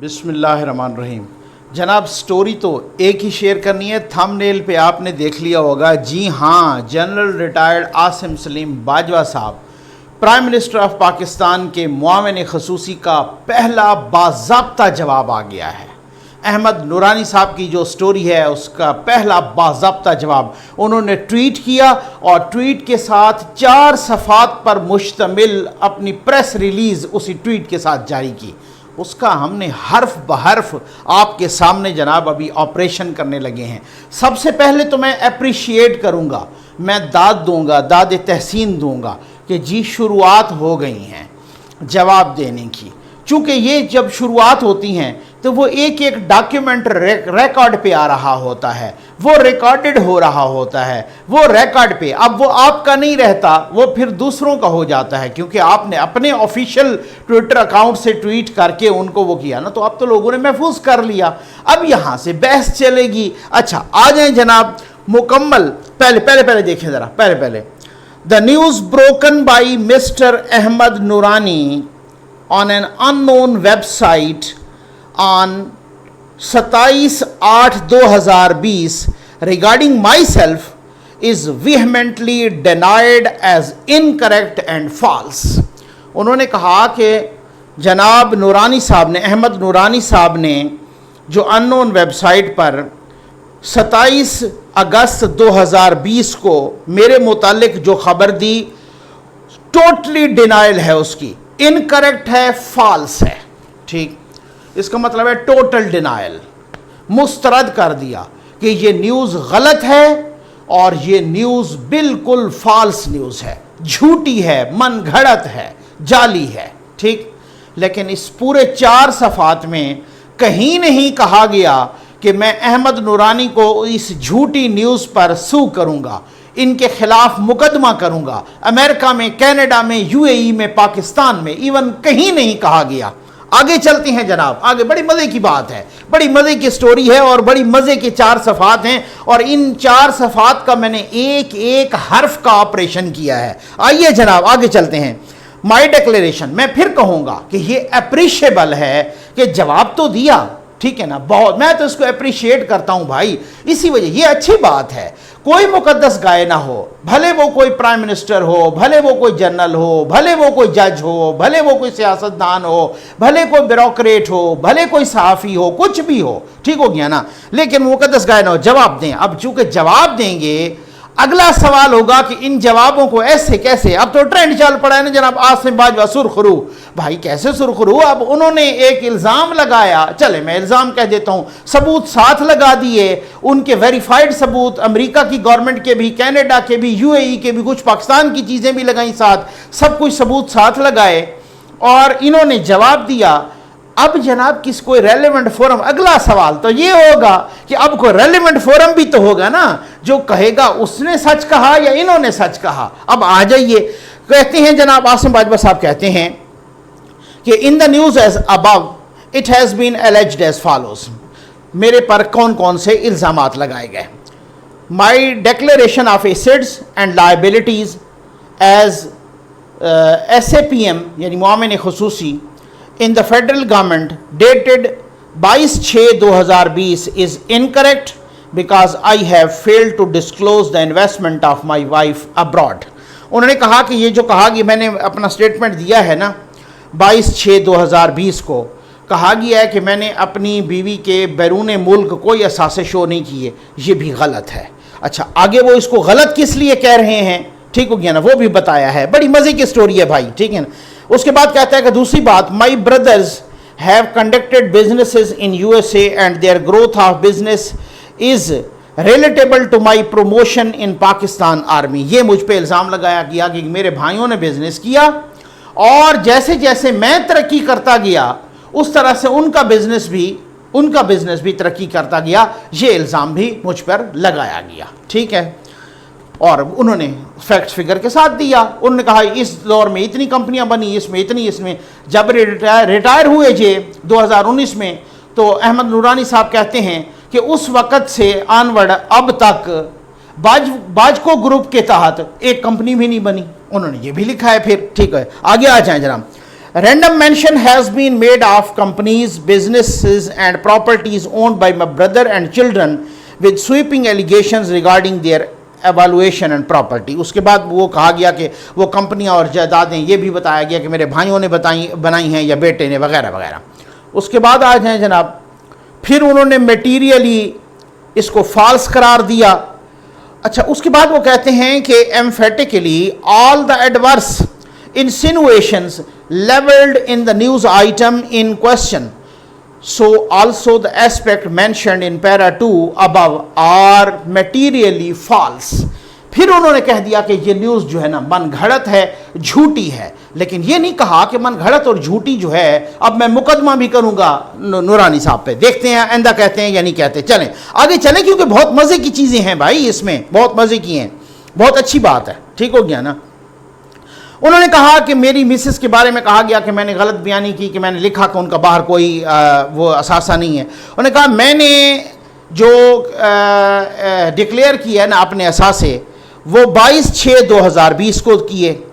बिस्मिल्लाहिर्रहमानिर्रहीम। जनाब स्टोरी तो एक ही शेयर करनी है, थंबनेल पे आपने देख लिया होगा। जी हाँ, जनरल रिटायर्ड आसिम सलीम बाजवा साहब प्राइम मिनिस्टर ऑफ पाकिस्तान के मुआविन खसूसी का पहला बाज़ाब्ता जवाब आ गया है। अहमद नूरानी साहब की जो स्टोरी है उसका पहला बाज़ाब्ता जवाब उन्होंने ट्वीट किया और ट्वीट के साथ 4 सफ़ात पर मुश्तमिल अपनी प्रेस रिलीज़ उसी ट्वीट के साथ जारी की। उसका हमने हर्फ बहर्फ आपके सामने जनाब अभी ऑपरेशन करने लगे हैं। सबसे पहले तो मैं अप्रिशिएट करूंगा, मैं दाद दूंगा, दाद तहसीन दूंगा कि जी शुरुआत हो गई हैं जवाब देने की। चूँकि ये जब शुरुआत होती हैं तो वो एक एक डॉक्यूमेंट रिकॉर्ड पे आ रहा होता है, वो रिकॉर्डेड हो रहा होता है, वो रिकॉर्ड पे अब वो आपका नहीं रहता, वो फिर दूसरों का हो जाता है, क्योंकि आपने अपने ऑफिशियल ट्विटर अकाउंट से ट्वीट करके उनको वो किया ना, तो अब तो लोगों ने महफूज कर लिया। अब यहाँ से बहस चलेगी। अच्छा आ जाए जनाब मुकम्मल, पहले देखें ज़रा, पहले the news broken by mister Ahmad Noorani on an unknown website on 27/8/2020 regarding myself is vehemently denied as incorrect and false। उन्होंने कहा कि जनाब नूरानी साहब ने, अहमद नूरानी साहब ने जो अननोन वेबसाइट पर 27 अगस्त 2020 को मेरे मुतालिक जो खबर दी, टोटली डिनाइल है उसकी, इनकरेक्ट है, फॉल्स है। ठीक, इसका मतलब है टोटल डिनाइल, मुस्तरद कर दिया कि ये न्यूज़ गलत है और ये न्यूज़ बिल्कुल फॉल्स न्यूज़ है, झूठी है, मनगढ़ंत है, जाली है। ठीक, लेकिन इस पूरे 4 सफ़ात में कहीं नहीं कहा गया कि मैं अहमद नूरानी को इस झूठी न्यूज़ पर सू करूँगा, इनके खिलाफ मुकदमा करूंगा, अमेरिका में, कनाडा में, यूएई में, पाकिस्तान में, इवन कहीं नहीं कहा गया। आगे चलते हैं जनाब, आगे बड़ी मज़े की बात है, बड़ी मज़े की स्टोरी है और बड़ी मज़े के 4 सफ़ात हैं और इन 4 सफ़ात का मैंने एक एक हर्फ का ऑपरेशन किया है। आइए जनाब आगे चलते हैं। माई डिक्लेरेशन, मैं फिर कहूँगा कि ये अप्रिशिएबल है कि जवाब तो दिया, ठीक है ना, बहुत, मैं तो इसको अप्रिशिएट करता हूँ भाई, इसी वजह, ये अच्छी बात है। कोई मुकद्दस गाय ना हो, भले वो कोई प्राइम मिनिस्टर हो, भले वो कोई जनरल हो, भले वो कोई जज हो, भले वो कोई सियासतदान हो, भले कोई ब्यूरोक्रेट हो, भले कोई सहाफ़ी हो, कुछ भी हो, ठीक हो गया ना, लेकिन मुकद्दस गाय ना हो, जवाब दें। अब चूंकि जवाब देंगे, अगला सवाल होगा कि इन जवाबों को ऐसे कैसे, अब तो ट्रेंड चल पड़ा है ना जनाब, आसिम बाजवा सुरखरू, भाई कैसे सुरखरू? अब उन्होंने एक इल्ज़ाम लगाया, चले मैं इल्ज़ाम कह देता हूँ, सबूत साथ लगा दिए, उनके वेरीफाइड सबूत, अमेरिका की गवर्नमेंट के भी, कनाडा के भी, यूएई के भी, कुछ पाकिस्तान की चीज़ें भी लगाई साथ, सब कुछ सबूत साथ लगाए और इन्होंने जवाब दिया। अब जनाब किस कोई रेलेवेंट फोरम, अगला सवाल तो ये होगा कि अब कोई रेलेवेंट फोरम भी तो होगा ना जो कहेगा उसने सच कहा या इन्होंने सच कहा। अब आ जाइए, कहते हैं जनाब आसिम बाजवा साहब कहते हैं कि in the news as above it has been alleged as follows. मेरे पर कौन कौन से इल्ज़ामात लगाए गए। My declaration of assets and liabilities as SAPM यानी मुआविन खसूसी in the federal government dated 22/6/2020 is incorrect because I have failed to disclose the investment of my wife abroad। उन्होंने कहा कि ये जो कहा कि मैंने अपना स्टेटमेंट दिया है ना 22/6/2020 को, कहा गया है कि मैंने अपनी बीवी के बैरून मुल्क कोई असासे शो नहीं किए, ये भी गलत है। अच्छा आगे वो इसको गलत किस लिए कह रहे हैं, ठीक हो गया ना, वो भी बताया है। बड़ी मज़े की स्टोरी है भाई, ठीक है ना। उसके बाद कहता है कि दूसरी बात, my brothers have conducted businesses in USA and their growth of business is relatable to my promotion in Pakistan army. ये मुझ पे इल्ज़ाम लगाया गया कि मेरे भाइयों ने बिजनेस किया और जैसे जैसे मैं तरक्की करता गया उस तरह से उनका बिजनेस भी तरक्की करता गया, ये इल्ज़ाम भी मुझ पर लगाया गया, ठीक है। और उन्होंने फैक्ट फिगर के साथ दिया। उन्होंने कहा इस दौर में इतनी कंपनियां बनी, इसमें इतनी, इसमें जब रिटायर हुए जे 2019 में, तो अहमद नूरानी साहब कहते हैं कि उस वक़्त से ऑनवर्ड अब तक बाजको ग्रुप के तहत एक कंपनी भी नहीं बनी। उन्होंने ये भी लिखा है फिर, ठीक है। आगे आ जाएं जनाब। Random mention has been made of companies, businesses and properties owned by my brother and children with sweeping allegations regarding their evaluation and property. उसके बाद वो कहा गया कि वो कंपनियां और जायदादें, ये भी बताया गया कि मेरे भाइयों ने बनाई हैं या बेटे ने वगैरह वगैरह. उसके बाद आ जाए जनाब, फिर उन्होंने मटीरियली इसको फॉल्स करार दिया. अच्छा, उसके बाद वो कहते हैं कि emphatically all the adverse insinuations leveled in the news item in question, so also the aspect mentioned in para 2 above are materially false. फिर उन्होंने कह दिया कि ये न्यूज़ जो है ना मन घड़त है, झूठी है. लेकिन ये नहीं कहा कि मन घड़त और झूठी जो है अब मैं मुकदमा भी करूंगा नूरानी साहब पे. देखते हैं आइंदा कहते हैं या नहीं कहते. चलें आगे चलें, क्योंकि बहुत मज़े की चीज़ें हैं भाई, इसमें बहुत मज़े की हैं, बहुत अच्छी बात है. ठीक हो गया ना. उन्होंने कहा कि मेरी मिसेस के बारे में कहा गया कि मैंने गलत बयानी की, कि मैंने लिखा कि उनका बाहर कोई वो असासा नहीं है. उन्होंने कहा मैंने जो डिक्लेयर किया है ना अपने असासे, वो 22/6/2020 को किए.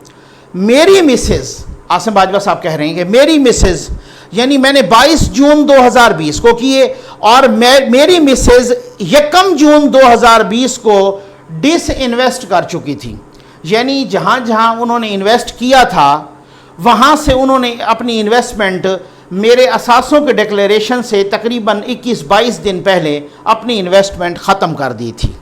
मेरी मिसेस, आसिम बाजवा साहब कह रहे हैं कि मेरी मिसेस यानी मैंने 22 जून 2020 को किए, और मेरी मिसेस 1 जून 2020 को डिसइन्वेस्ट कर चुकी थी. यानी जहाँ जहाँ उन्होंने इन्वेस्ट किया था वहाँ से उन्होंने अपनी इन्वेस्टमेंट मेरे असासों के डिक्लेरेशन से तकरीबन 21-22 दिन पहले अपनी इन्वेस्टमेंट ख़त्म कर दी थी.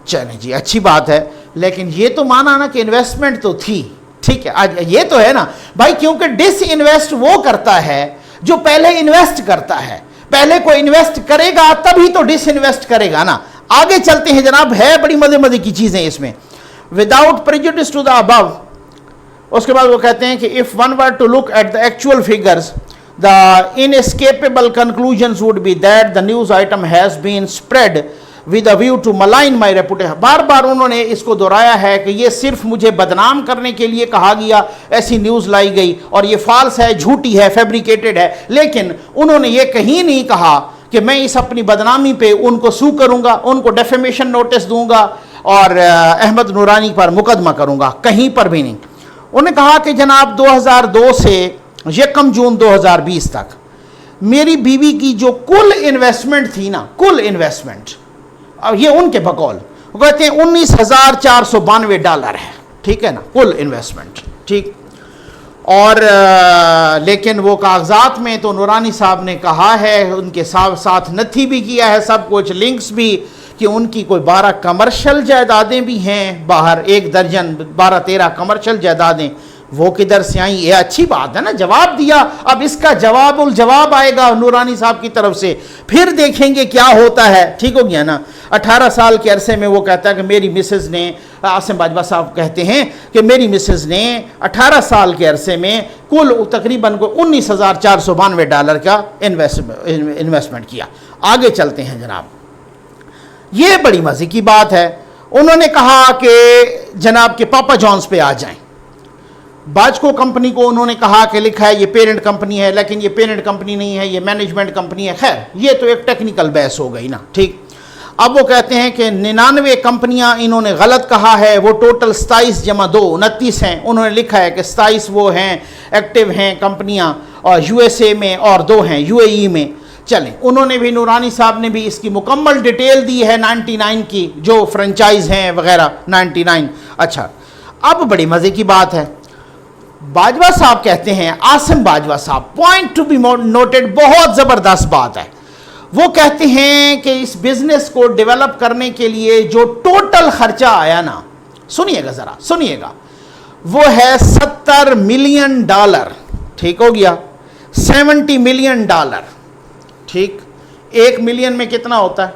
चलें जी, अच्छी बात है. लेकिन ये तो माना ना कि इन्वेस्टमेंट तो थी. ठीक है, आज ये तो है ना भाई, क्योंकि डिस इन्वेस्ट वो करता है जो पहले इन्वेस्ट करता है. पहले कोई इन्वेस्ट करेगा तभी तो डिस इन्वेस्ट करेगा ना. आगे चलते हैं जनाब, है बड़ी मज़े मज़े की चीज़ें इसमें. Without prejudice to the above, उसके बाद वो कहते हैं कि if one were to look at the actual figures, the inescapable conclusions would be that the news item has been spread with a view to malign my reputation. बार बार उन्होंने इसको दोहराया है कि ये सिर्फ मुझे बदनाम करने के लिए कहा गया, ऐसी न्यूज़ लाई गई और ये फॉल्स है, झूठी है, फैब्रिकेटेड है. लेकिन उन्होंने ये कहीं नहीं कहा कि मैं इस अपनी बदनामी पे उनको सू करूँगा, उनको डेफेमेशन नोटिस दूंगा और अहमद नूरानी पर मुकदमा करूंगा, कहीं पर भी नहीं. उन्होंने कहा कि जनाब 2002 से 1 जून 2020 तक मेरी बीवी की जो कुल इन्वेस्टमेंट थी ना, कुल इन्वेस्टमेंट, ये उनके बकौल वो कहते हैं $19,492 है. ठीक है ना, कुल इन्वेस्टमेंट. ठीक, और लेकिन वो कागजात में तो नूरानी साहब ने कहा है, उनके साथ नथी भी किया है, सब कुछ लिंक्स भी, कि उनकी कोई 12 कमर्शियल जायदादें भी हैं बाहर, 1 दर्जन 12-13 कमर्शियल जायदादें. वो किधर से आई? ये अच्छी बात है ना, जवाब दिया. अब इसका जवाब आएगा नूरानी साहब की तरफ से, फिर देखेंगे क्या होता है. ठीक हो गया ना. 18 साल के अरसे में वो कहता है कि मेरी मिसेस ने, आसिम बाजवा साहब कहते हैं कि मेरी मिसेस ने 18 साल के अरसे में कुल तकरीबन को $19,492 का इन्वेस्टमेंट किया. आगे चलते हैं जनाब, ये बड़ी मज़े की बात है. उन्होंने कहा कि जनाब के पापा जॉन्स पे आ जाएं. बाजको कंपनी को उन्होंने कहा कि लिखा है ये पेरेंट कंपनी है, लेकिन ये पेरेंट कंपनी नहीं है, ये मैनेजमेंट कंपनी है. खैर ये तो एक टेक्निकल बहस हो गई ना. ठीक, अब वो कहते हैं कि 99 कंपनियां इन्होंने गलत कहा है, वो टोटल 27 + 2 29 हैं. उन्होंने लिखा है कि 27 वो हैं एक्टिव हैं कंपनियां, और USA में और 2 हैं UAE में. चलें, उन्होंने भी, नूरानी साहब ने भी इसकी मुकम्मल डिटेल दी है 99 की, जो फ्रेंचाइज हैं वगैरह 99. अच्छा, अब बड़ी मज़े की बात है. बाजवा साहब कहते हैं, आसिम बाजवा साहब, पॉइंट टू बी नोटेड, बहुत ज़बरदस्त बात है. वो कहते हैं कि इस बिज़नेस को डेवलप करने के लिए जो टोटल खर्चा आया ना, सुनिएगा ज़रा सुनिएगा, वो है $70 मिलियन. ठीक हो गया, $70 मिलियन. ठीक, 1 मिलियन में कितना होता है?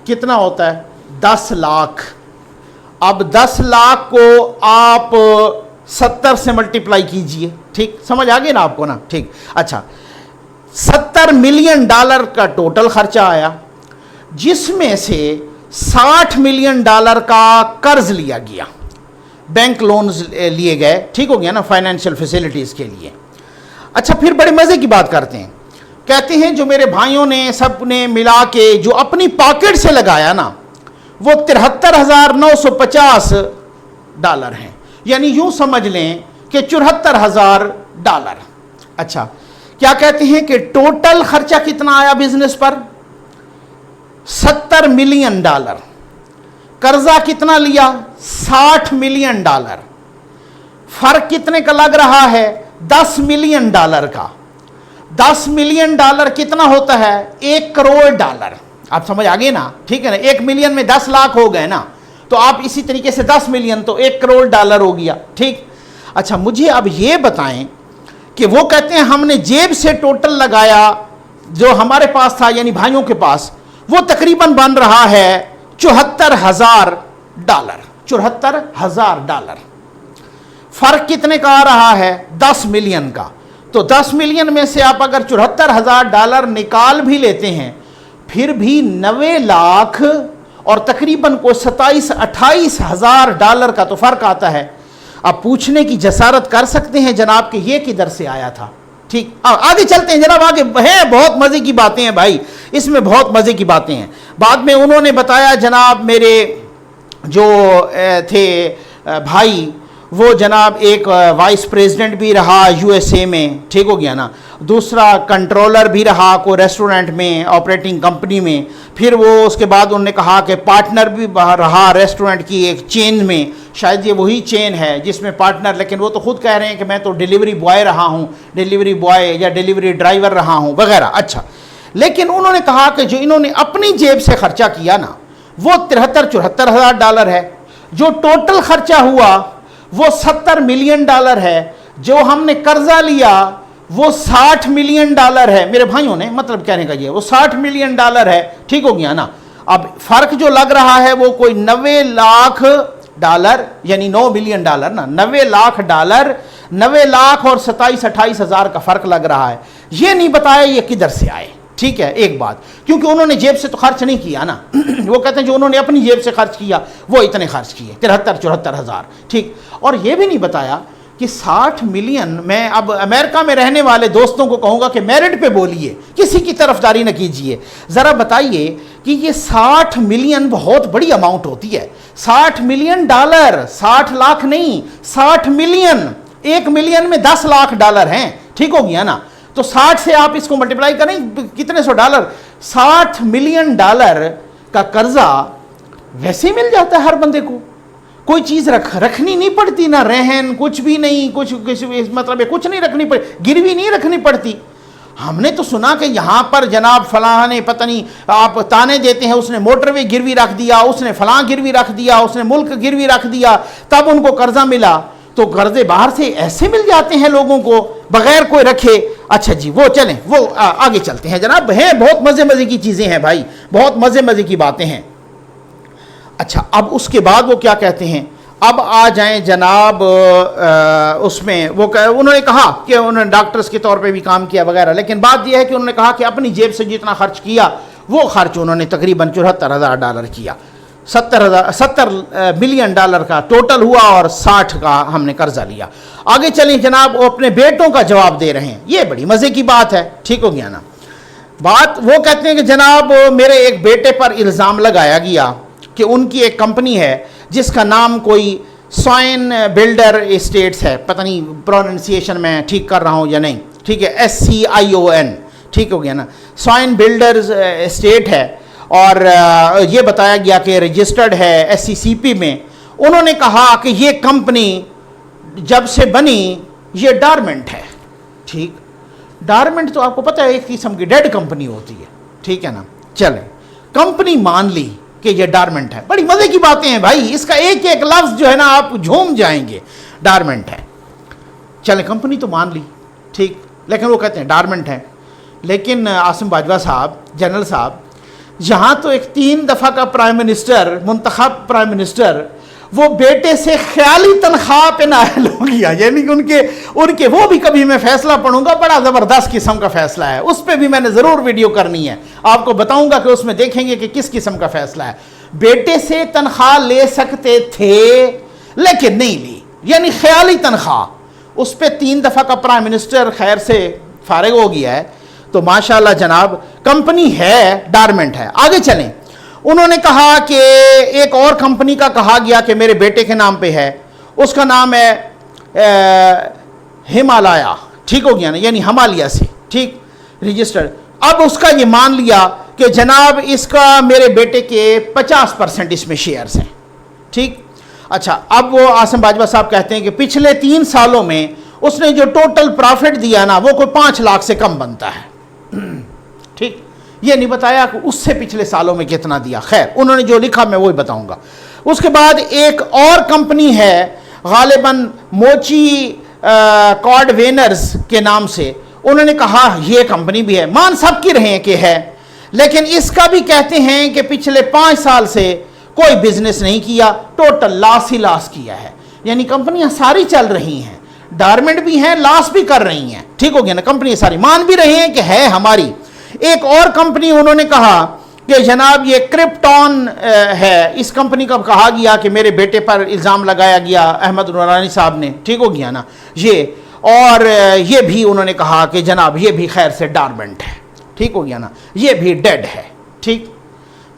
कितना होता है? 10 लाख. अब 10 लाख को आप 70 से मल्टीप्लाई कीजिए. ठीक, समझ आ गई ना आपको ना. ठीक, अच्छा, $70 मिलियन का टोटल खर्चा आया, जिसमें से $60 मिलियन का कर्ज लिया गया, बैंक लोन्स लिए गए. ठीक हो गया ना, फाइनेंशियल फैसिलिटीज़ के लिए. अच्छा, फिर बड़े मज़े की बात करते हैं. कहते हैं जो मेरे भाइयों ने सब ने मिला के जो अपनी पॉकेट से लगाया ना, वो $73,950 हैं. यानी यूं समझ लें कि $74,000 डॉलर। अच्छा, क्या कहते हैं कि टोटल खर्चा कितना आया बिजनेस पर? 70 मिलियन डॉलर। कर्जा कितना लिया? 60 मिलियन डॉलर। फर्क कितने का लग रहा है? 10 मिलियन डॉलर का। 10 मिलियन डॉलर कितना होता है? 1 करोड़ डॉलर। आप समझ आ गए ना? ठीक है ना? 1 मिलियन में 10 लाख हो गए ना, तो आप इसी तरीके से 10 मिलियन तो 1 करोड़ डॉलर हो गया। ठीक। अच्छा, मुझे अब ये बताएं कि वो कहते हैं हमने जेब से टोटल लगाया जो हमारे पास था, यानी भाइयों के पास, वो तकरीबन बन रहा है 74,000 डॉलर। 74,000 डॉलर। फर्क कितने का आ रहा है? 10 मिलियन का। तो 10 मिलियन में से आप अगर 74,000 डॉलर निकाल भी लेते हैं, फिर भी 90 लाख और तकरीबन को 27-28 हजार डॉलर का तो फर्क आता है। अब पूछने की जसारत कर सकते हैं जनाब कि ये किधर से आया था? ठीक, आगे चलते हैं जनाब। आगे है, बहुत मजे की बातें हैं भाई, इसमें बहुत मजे की बातें हैं। बाद में उन्होंने बताया जनाब, मेरे जो थे भाई, वो जनाब एक वाइस प्रेसिडेंट भी रहा यूएसए में, ठीक हो गया ना, दूसरा कंट्रोलर भी रहा कोई रेस्टोरेंट में, ऑपरेटिंग कंपनी में, फिर वो उसके बाद उन्होंने कहा कि पार्टनर भी रहा रेस्टोरेंट की एक चेन में, शायद ये वही चेन है जिसमें पार्टनर, लेकिन वो तो खुद कह रहे हैं कि मैं तो डिलीवरी बॉय रहा हूँ, डिलीवरी बॉय या डिलीवरी ड्राइवर रहा हूँ वगैरह। अच्छा, लेकिन उन्होंने कहा कि जो इन्होंने अपनी जेब से खर्चा किया ना, वो 73-74 हजार डॉलर है। जो टोटल खर्चा हुआ वो 70 मिलियन डॉलर है। जो हमने कर्जा लिया वो 60 मिलियन डॉलर है। मेरे भाइयों ने मतलब कहने का ये, वो 60 मिलियन डॉलर है। ठीक हो गया ना? अब फर्क जो लग रहा है वो कोई 90 लाख डॉलर, यानी 9 मिलियन डॉलर ना, 90 लाख डॉलर, 90 लाख और 27-28 हजार का फर्क लग रहा है। ये नहीं बताया ये किधर से आए। ठीक है, एक बात, क्योंकि उन्होंने जेब से तो खर्च नहीं किया ना। वो कहते हैं जो उन्होंने अपनी जेब से खर्च किया वो इतने खर्च किए, 73-74 हजार। ठीक, और ये भी नहीं बताया कि 60 मिलियन, मैं अब अमेरिका में रहने वाले दोस्तों को कहूंगा कि मेरिट पे बोलिए, किसी की तरफदारी न कीजिए। जरा बताइए कि ये 60 मिलियन बहुत बड़ी अमाउंट होती है। 60 मिलियन डॉलर, 60 लाख नहीं, 60 मिलियन। 1 मिलियन में 10 लाख डॉलर हैं। ठीक हो गया ना? तो 60 से आप इसको मल्टीप्लाई करें कितने सौ डॉलर, 60 मिलियन डॉलर का कर्जा वैसे ही मिल जाता है हर बंदे को। कोई चीज रखनी नहीं पड़ती, ना रहन, कुछ भी नहीं, कुछ मतलब कुछ नहीं रखनी पड़ती, गिरवी नहीं रखनी पड़ती। हमने तो सुना कि यहाँ पर जनाब फलां ने, पता नहीं, आप ताने देते हैं, उसने मोटरवे गिरवी रख दिया, उसने फलां गिरवी रख दिया, उसने मुल्क गिरवी रख दिया, तब उनको कर्जा मिला। तो कर्जे बाहर से ऐसे मिल जाते हैं लोगों को बगैर कोई रखे। अच्छा जी, वो चलें, वो आगे चलते हैं जनाब। हैं बहुत मजे मजे की चीजें हैं भाई, बहुत मजे मजे की बातें हैं। अच्छा, अब उसके बाद वो क्या कहते हैं, अब आ जाएं जनाब उसमें वो उन्होंने कहा कि उन्होंने डॉक्टर्स के तौर पे भी काम किया वगैरह, लेकिन बात यह है कि उन्होंने कहा कि अपनी जेब से जितना खर्च किया वो खर्च उन्होंने तकरीबन 74,000 डॉलर किया। 70 मिलियन डॉलर का टोटल हुआ और 60 का हमने कर्जा लिया। आगे चलें जनाब, वो अपने बेटों का जवाब दे रहे हैं। ये बड़ी मजे की बात है। ठीक हो गया ना बात? वो कहते हैं कि जनाब मेरे एक बेटे पर इल्ज़ाम लगाया गया कि उनकी एक कंपनी है जिसका नाम कोई सॉइन बिल्डर एस्टेट्स है, पता नहीं प्रोनाउंसिएशन मैं ठीक कर रहा हूँ या नहीं। ठीक है, SCION। ठीक हो गया ना? सॉइन बिल्डर्स एस्टेट है और ये बताया गया कि रजिस्टर्ड है SCCP में। उन्होंने कहा कि ये कंपनी जब से बनी ये डॉर्मेंट है। ठीक, डॉर्मेंट तो आपको पता है एक किस्म की डेड कंपनी होती है। ठीक है ना? चले, कंपनी मान ली कि ये डॉर्मेंट है। बड़ी मजे की बातें हैं भाई, इसका एक एक लफ्ज जो है ना आप झूम जाएंगे। डॉर्मेंट है, चले कंपनी तो मान ली, ठीक, लेकिन वो कहते हैं डॉर्मेंट है। लेकिन आसिम बाजवा साहब, जनरल साहब, यहाँ तो एक 3 दफ़ा का प्राइम मिनिस्टर, मुंतखब प्राइम मिनिस्टर, वो बेटे से ख्याली तनख्वाह पे नायल हो गया। यानी कि उनके वो भी कभी मैं फैसला पढ़ूंगा, बड़ा ज़बरदस्त किस्म का फैसला है, उस पर भी मैंने ज़रूर वीडियो करनी है, आपको बताऊंगा कि उसमें देखेंगे कि किस किस्म का फैसला है। बेटे से तनख्वाह ले सकते थे लेकिन नहीं ली, यानी ख्याली तनख्वाह। उस पर 3 दफ़ा का प्राइम मिनिस्टर खैर से फारिग हो गया है। तो माशाल्लाह जनाब, कंपनी है, डॉर्मेंट है। आगे चलें, उन्होंने कहा कि एक और कंपनी का कहा गया कि मेरे बेटे के नाम पे है, उसका नाम है हिमालया। ٹھیک ہو گیا نا, یعنی ہمالیہ سے, ٹھیک, رجسٹرڈ. اب اس کا یہ مان لیا کہ جناب اس کا میرے بیٹے کے 50% اس میں شیئرز ہیں, ٹھیک. اچھا, اب وہ عاصم باجوہ صاحب کہتے ہیں کہ پچھلے 3 سالوں میں اس نے جو ٹوٹل پرافٹ دیا نا وہ کوئی 5 لاکھ سے کم بنتا ہے, ٹھیک. یہ نہیں بتایا کہ اس سے پچھلے سالوں میں کتنا دیا, خیر انہوں نے جو لکھا میں وہی بتاؤں گا. اس کے بعد ایک اور کمپنی ہے غالباً موچی کارڈ وینرز کے نام سے, انہوں نے کہا یہ کمپنی بھی ہے, مان سب کی رہے ہیں کہ ہے, لیکن اس کا بھی کہتے ہیں کہ پچھلے 5 سال سے کوئی بزنس نہیں کیا, ٹوٹل لاس ہی لاس کیا ہے. یعنی کمپنیاں ساری چل رہی ہیں, ڈارمنٹ بھی ہیں, لاس بھی کر رہی ہیں, ٹھیک ہو گیا نا. کمپنی ساری مان بھی رہے ہیں کہ ہے ہماری. ایک اور کمپنی انہوں نے کہا کہ جناب یہ کرپٹون ہے, اس کمپنی کا کہا گیا کہ میرے بیٹے پر الزام لگایا گیا احمد نورانی صاحب نے, ٹھیک ہو گیا نا یہ, اور یہ بھی انہوں نے کہا کہ جناب یہ بھی خیر سے ڈارمنٹ ہے, ٹھیک ہو گیا نا, یہ بھی ڈیڈ ہے, ٹھیک.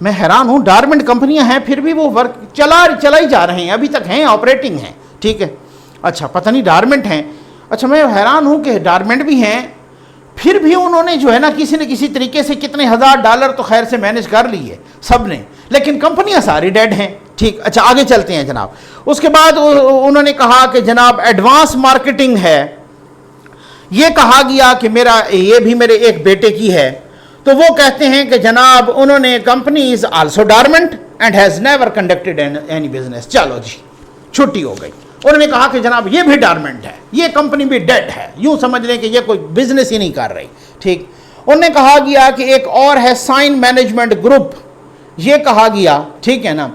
میں حیران ہوں, ڈارمنٹ کمپنیاں ہیں پھر بھی وہ ورک چلائی جا رہے ہیں, ابھی تک ہیں, آپریٹنگ ہیں, ٹھیک ہے. اچھا, پتہ نہیں ڈارمنٹ ہیں. اچھا, میں حیران ہوں کہ ڈارمنٹ بھی ہیں پھر بھی انہوں نے جو ہے نا کسی نہ کسی طریقے سے کتنے $1000 تو خیر سے مینج کر لیے سب نے, لیکن کمپنیاں ساری ڈیڈ ہیں, ٹھیک. اچھا, آگے چلتے ہیں جناب. اس کے بعد انہوں نے کہا کہ جناب ایڈوانس مارکیٹنگ ہے, یہ کہا گیا کہ یہ بھی میرے ایک بیٹے کی ہے, تو وہ کہتے ہیں کہ جناب انہوں نے company is also dormant and has never conducted any business. چلو جی, چھٹی ہو گئی. انہوں نے کہا کہ جناب یہ بھی ڈارمنٹ ہے, یہ کمپنی بھی ڈیڈ ہے, یوں سمجھ لیں کہ یہ کوئی بزنس ہی نہیں کر رہی, ٹھیک. انہوں نے کہا گیا کہ ایک اور ہے سائن مینجمنٹ گروپ, یہ کہا گیا, ٹھیک ہے نا,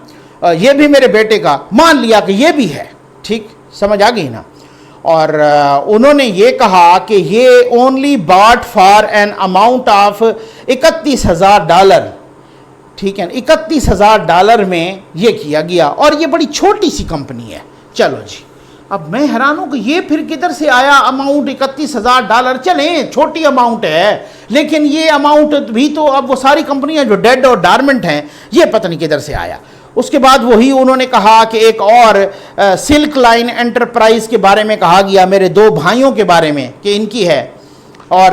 یہ بھی میرے بیٹے کا, مان لیا کہ یہ بھی ہے, ٹھیک, سمجھ آ گئی نا. اور انہوں نے یہ کہا کہ یہ only bought for an amount of $31,000, ٹھیک ہے نا, $31,000 میں یہ کیا گیا, اور یہ بڑی چھوٹی سی کمپنی ہے. چلو جی, اب میں حیران ہوں کہ یہ پھر کدھر سے آیا اماؤنٹ $31,000. چلیں چھوٹی اماؤنٹ ہے, لیکن یہ اماؤنٹ بھی تو اب وہ ساری کمپنیاں جو ڈیڈ اور ڈارمنٹ ہیں یہ پتہ نہیں کدھر سے آیا. اس کے بعد وہی انہوں نے کہا کہ ایک اور سلک لائن انٹرپرائز کے بارے میں کہا گیا, میرے 2 بھائیوں کے بارے میں کہ ان کی ہے, اور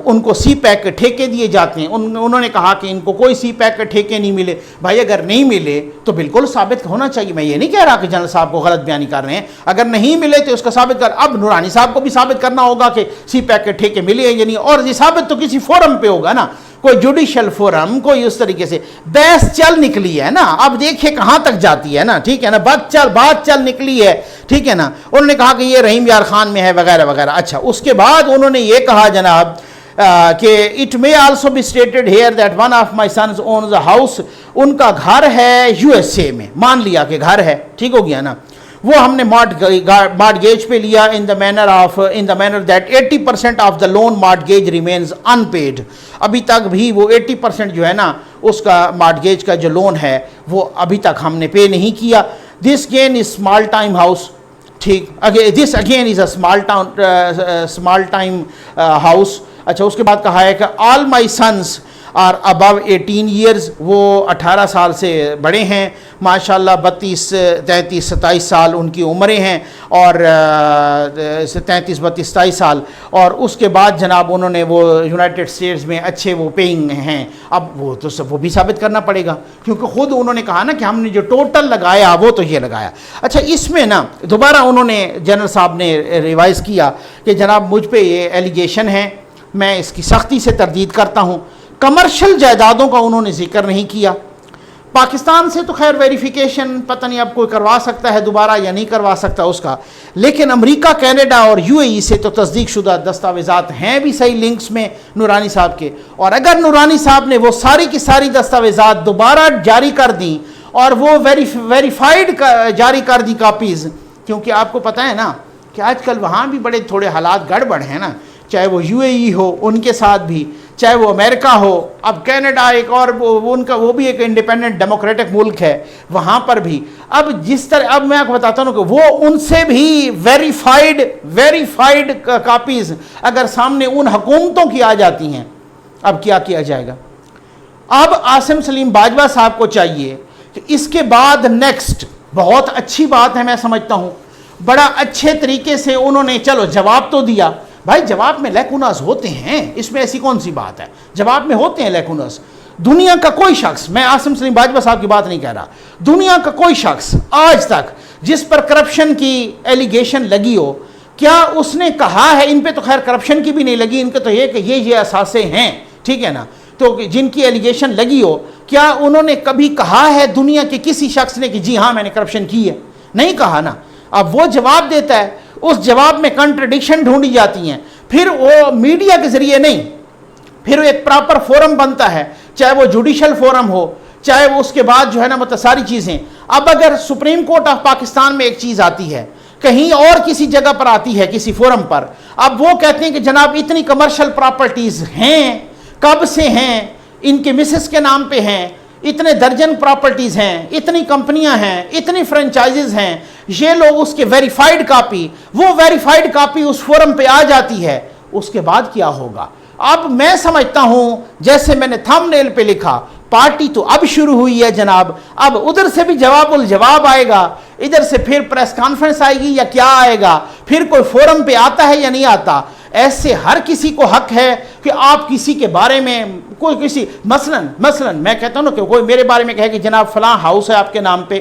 ان کو سی پیک کے ٹھیکے دیے جاتے ہیں. انہوں نے کہا کہ ان کو کوئی سی پیک کے ٹھیکے نہیں ملے. بھائی اگر نہیں ملے تو بالکل ثابت ہونا چاہیے. میں یہ نہیں کہہ رہا کہ جنرل صاحب کو غلط بیانی کر رہے ہیں, اگر نہیں ملے تو اس کا ثابت کر. اب نورانی صاحب کو بھی ثابت کرنا ہوگا کہ سی پیک کے ٹھیکے ملے ہیں, یعنی, اور یہ ثابت تو کسی فورم پہ ہوگا نا, کوئی جوڈیشل فورم, کوئی اس طریقے سے. بحث چل نکلی ہے نا, اب دیکھیں کہاں تک جاتی ہے نا, ٹھیک ہے نا, بات چل نکلی ہے, ٹھیک ہے نا. انہوں نے کہا کہ یہ رحیم یار خان میں ہے وغیرہ وغیرہ. اچھا, اس کے بعد انہوں نے یہ کہا جناب کہ it may also be stated here that one of my sons owns a house, ان کا گھر ہے USA میں, مان لیا کہ گھر ہے, ٹھیک ہو گیا نا. وہ ہم نے مارٹگیج پہ لیا in the manner that 80% of the loan mortgage remains unpaid. ابھی تک بھی وہ 80% جو ہے نا اس کا مارٹگیج کا جو لون ہے وہ ابھی تک ہم نے پے نہیں کیا. This again is small time house, ٹھیک, this again is a small time house. اچھا, اس کے بعد کہا ہے کہ all my sons are above 18 years, وہ 18 سال سے بڑے ہیں ماشاءاللہ, 32, 33, 27 سال ان کی عمریں ہیں, اور 33, 32, 27 سال. اور اس کے بعد جناب انہوں نے وہ یونائٹڈ اسٹیٹس میں اچھے وہ پیئنگ ہیں. اب وہ بھی ثابت کرنا پڑے گا, کیونکہ خود انہوں نے کہا نا کہ ہم نے جو ٹوٹل لگایا وہ تو یہ لگایا. اچھا, اس میں نا دوبارہ انہوں نے جنرل صاحب نے ریوائز کیا کہ جناب مجھ پہ یہ ایلیگیشن ہے, میں اس کی سختی سے تردید کرتا ہوں. کمرشل جائیدادوں کا انہوں نے ذکر نہیں کیا. پاکستان سے تو خیر ویریفیکیشن پتہ نہیں اب کوئی کروا سکتا ہے دوبارہ یا نہیں کروا سکتا اس کا, لیکن امریکہ, کینیڈا اور UAE سے تو تصدیق شدہ دستاویزات ہیں بھی صحیح لنکس میں نورانی صاحب کے. اور اگر نورانی صاحب نے وہ ساری کی ساری دستاویزات دوبارہ جاری کر دیں اور وہ ویریفائڈ جاری کر دی کاپیز, کیونکہ آپ کو پتہ ہے نا کہ آج کل وہاں بھی بڑے تھوڑے حالات گڑبڑ ہیں نا, چاہے وہ UAE ہو ان کے ساتھ بھی, چاہے وہ امریکہ ہو, اب کینیڈا ایک اور وہ بھی ایک انڈیپینڈنٹ ڈیموکریٹک ملک ہے, وہاں پر بھی اب جس طرح, اب میں آپ کو بتاتا ہوں کہ وہ ان سے بھی ویریفائڈ کاپیز اگر سامنے ان حکومتوں کی آ جاتی ہیں, اب کیا کیا جائے گا. اب عاصم سلیم باجوہ صاحب کو چاہیے کہ اس کے بعد نیکسٹ, بہت اچھی بات ہے, میں سمجھتا ہوں بڑا اچھے طریقے سے انہوں نے چلو جواب تو دیا, بھائی جواب میں لیکوناز ہوتے ہیں، اس میں ایسی کون سی بات ہے، جواب میں ہوتے ہیں لیکوناز. دنیا کا کوئی شخص، میں عاصم سلیم باجوہ صاحب کی بات نہیں کہہ رہا، دنیا کا کوئی شخص آج تک جس پر کرپشن کی ایلیگیشن لگی ہو، کیا اس نے کہا ہے، ان پہ تو خیر کرپشن کی بھی نہیں لگی، ان کے تو یہ کہ یہ اثاثے ہیں، ٹھیک ہے نا، تو جن کی ایلیگیشن لگی ہو، کیا انہوں نے کبھی کہا ہے دنیا کے کسی شخص نے کہ جی ہاں میں نے کرپشن کی ہے؟ نہیں کہا نا. اب وہ جواب دیتا ہے، اس جواب میں کنٹرڈکشن ڈھونڈی جاتی ہیں، پھر وہ میڈیا کے ذریعے نہیں، پھر ایک پراپر فورم بنتا ہے، چاہے وہ جوڈیشل فورم ہو، چاہے وہ اس کے بعد جو ہے نا مطلب ساری چیزیں. اب اگر سپریم کورٹ آف پاکستان میں ایک چیز آتی ہے، کہیں اور کسی جگہ پر آتی ہے کسی فورم پر، اب وہ کہتے ہیں کہ جناب اتنی کمرشل پراپرٹیز ہیں، کب سے ہیں، ان کے مسز کے نام پہ ہیں، اتنے درجن پراپرٹیز ہیں، اتنی کمپنیاں ہیں، اتنی فرنچائزز ہیں، یہ لوگ اس کے ویریفائڈ کاپی، وہ ویریفائڈ کاپی اس فورم پہ آ جاتی ہے، اس کے بعد کیا ہوگا؟ اب میں سمجھتا ہوں جیسے میں نے تھم نیل پہ لکھا، پارٹی تو اب شروع ہوئی ہے جناب، اب ادھر سے بھی جواب الجواب آئے گا، ادھر سے پھر پریس کانفرنس آئے گی یا کیا آئے گا، پھر کوئی فورم پہ آتا ہے یا نہیں آتا. ایسے ہر کسی کو حق ہے کہ آپ کسی کے بارے میں کوئی کسی مثلا میں کہتا ہوں نا کہ کوئی میرے بارے میں کہے کہ جناب فلاں ہاؤس ہے آپ کے نام پہ،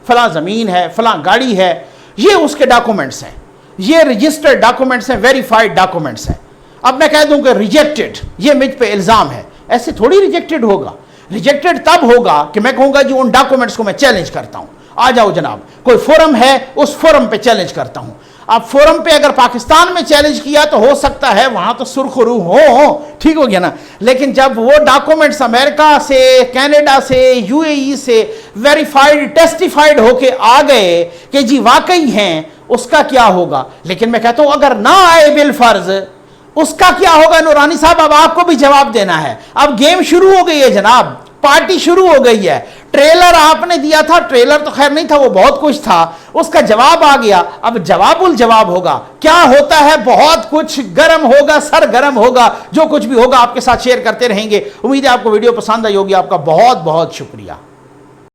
فلاں زمین ہے، فلاں گاڑی ہے، یہ اس کے ڈاکومنٹس ہیں، یہ رجسٹرڈ ڈاکومنٹس ہیں، ویریفائڈ ڈاکومنٹس ہیں. اب میں کہہ دوں کہ ریجیکٹڈ، یہ مجھ پہ الزام ہے، ایسے تھوڑی ریجیکٹڈ ہوگا. ریجیکٹڈ تب ہوگا کہ میں کہوں گا جی ان ڈاکومنٹس کو میں چیلنج کرتا ہوں، آ جاؤ جناب کوئی فورم ہے اس فورم پہ چیلنج کرتا ہوں. اب فورم پہ اگر پاکستان میں چیلنج کیا تو ہو سکتا ہے وہاں تو سرخ روح ہو، ٹھیک ہو گیا نا، لیکن جب وہ ڈاکومنٹس امریکہ سے، کینیڈا سے، یو اے ای سے ویریفائڈ ٹیسٹیفائڈ ہو کے آ گئے کہ جی واقعی ہیں، اس کا کیا ہوگا؟ لیکن میں کہتا ہوں اگر نہ آئے بالفرض، اس کا کیا ہوگا؟ نورانی صاحب اب آپ کو بھی جواب دینا ہے. اب گیم شروع ہو گئی ہے جناب، پارٹی شروع ہو گئی ہے. ٹریلر آپ نے دیا تھا، ٹریلر تو خیر نہیں تھا، وہ بہت کچھ تھا، اس کا جواب آ گیا، اب جواب الجواب ہوگا. کیا ہوتا ہے؟ بہت کچھ گرم ہوگا، سر گرم ہوگا، جو کچھ بھی ہوگا آپ کے ساتھ شیئر کرتے رہیں گے. امید ہے آپ کو ویڈیو پسند آئی ہوگی. آپ کا بہت بہت شکریہ.